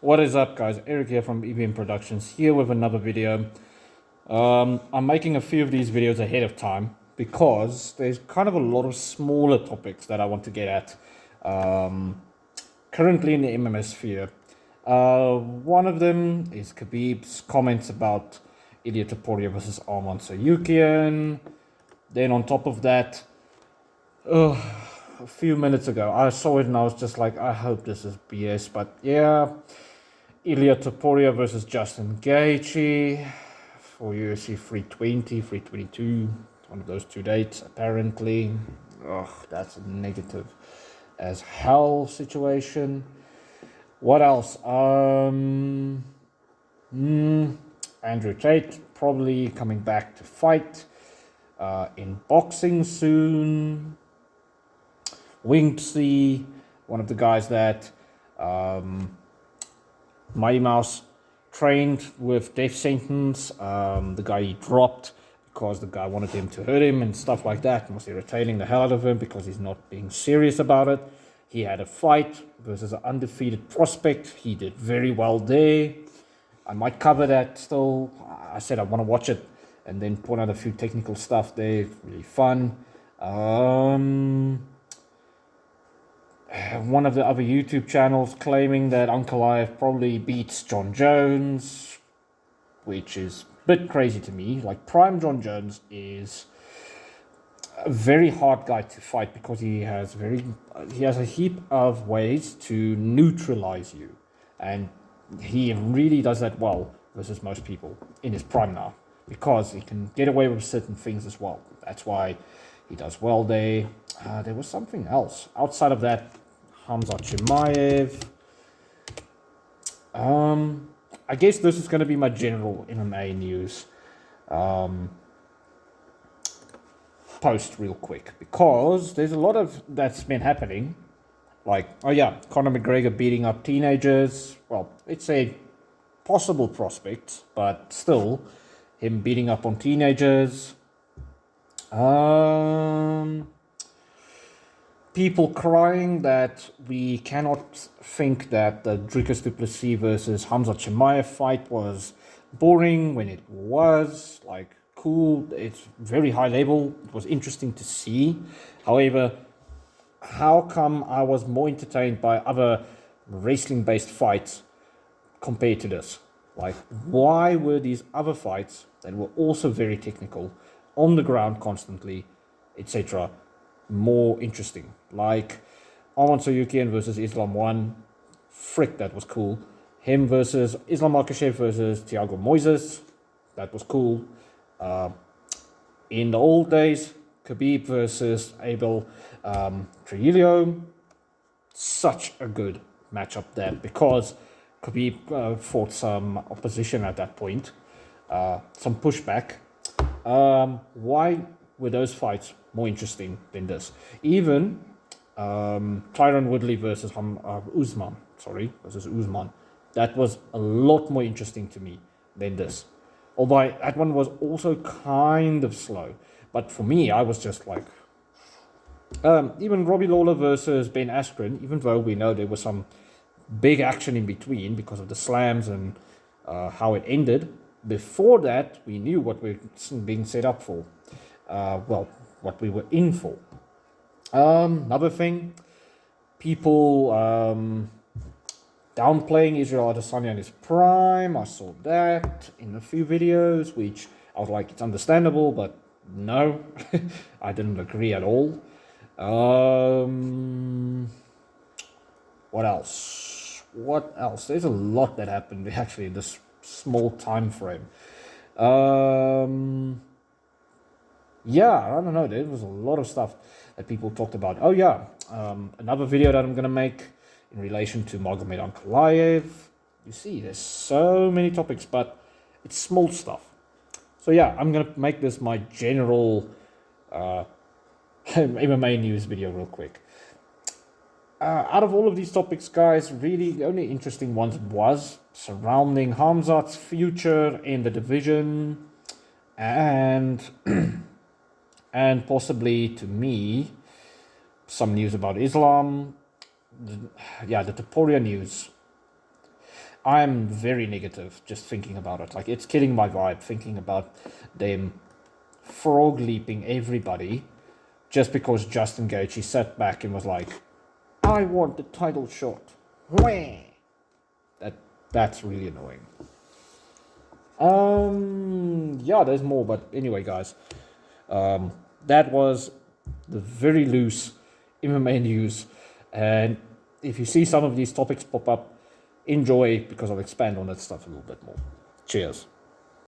What is up, guys? Eric here from EBM Productions, here with another video. I'm making a few of these videos ahead of time because there's kind of a lot of smaller topics that I want to get at currently in the MMA sphere. One of them is Khabib's comments about Ilia Topuria versus Arman Tsarukyan. Then on top of that, a few minutes ago, I saw it and I was just like, I hope this is BS. But yeah, Ilia Topuria versus Justin Gaethje for UFC 320, 322, one of those two dates, apparently. That's a negative as hell situation. What else? Andrew Tate probably coming back to fight in boxing soon. Winksy, one of the guys that Mighty Mouse trained with death sentence, the guy he dropped because the guy wanted him to hurt him and stuff like that, and was irritating the hell out of him because he's not being serious about it. He had a fight versus an undefeated prospect. He did very well there. I might cover that still. I said I want to watch it and then point out a few technical stuff there. Really fun. One of the other YouTube channels claiming that Ankalaev probably beats John Jones, which is a bit crazy to me. Like, prime John Jones is a very hard guy to fight because he has a heap of ways to neutralize you, and he really does that well versus most people in his prime now, because he can get away with certain things as well. That's why he does well there. There was something else outside of that. Khamzat Chimaev. I guess this is going to be my general MMA news post real quick, because there's a lot of that's been happening. Like, oh yeah, Conor McGregor beating up teenagers. Well, it's a possible prospect, but still, him beating up on teenagers. People crying that we cannot think that the Dricus du Plessis versus Khamzat Chimaev fight was boring when it was. Like, cool, it's very high level, it was interesting to see. However, how come I was more entertained by other wrestling-based fights compared to this? Like, why were these other fights that were also very technical, on the ground constantly, etc., more interesting? Like Arman Tsarukyan versus Islam 1, frick, that was cool. Him versus Islam Makhachev versus Thiago Moises, that was cool. In the old days, Khabib versus Abel Trujillo, such a good matchup there, because Khabib fought some opposition at that point, some pushback. Why were those fights more interesting than this? Even Tyron Woodley versus Usman, that was a lot more interesting to me than this. Although that one was also kind of slow. But for me, I was just like... even Robbie Lawler versus Ben Askren, even though we know there was some big action in between because of the slams and how it ended, before that, we knew what we were being set up for. What we were in for. Another thing, people downplaying Israel Adesanya in his prime. I saw that in a few videos, which I was like, it's understandable, but no, I didn't agree at all. What else? There's a lot that happened actually in this small time frame. Yeah, I don't know, there was a lot of stuff that people talked about. Oh yeah, another video that I'm going to make in relation to Magomed Ankalaev. You see, there's so many topics, but it's small stuff. So yeah, I'm going to make this my general MMA news video real quick. Out of all of these topics, guys, really the only interesting ones was surrounding Khamzat's future in the division, and and possibly, to me, some news about Islam. The Topuria news. I'm very negative just thinking about it. Like, it's killing my vibe thinking about them frog leaping everybody just because Justin Gaethje sat back and was like, I want the title shot. Wah! That's really annoying. Yeah, there's more, but anyway, guys, that was the very loose MMA news, and if you see some of these topics pop up, enjoy, because I'll expand on that stuff a little bit more. Cheers.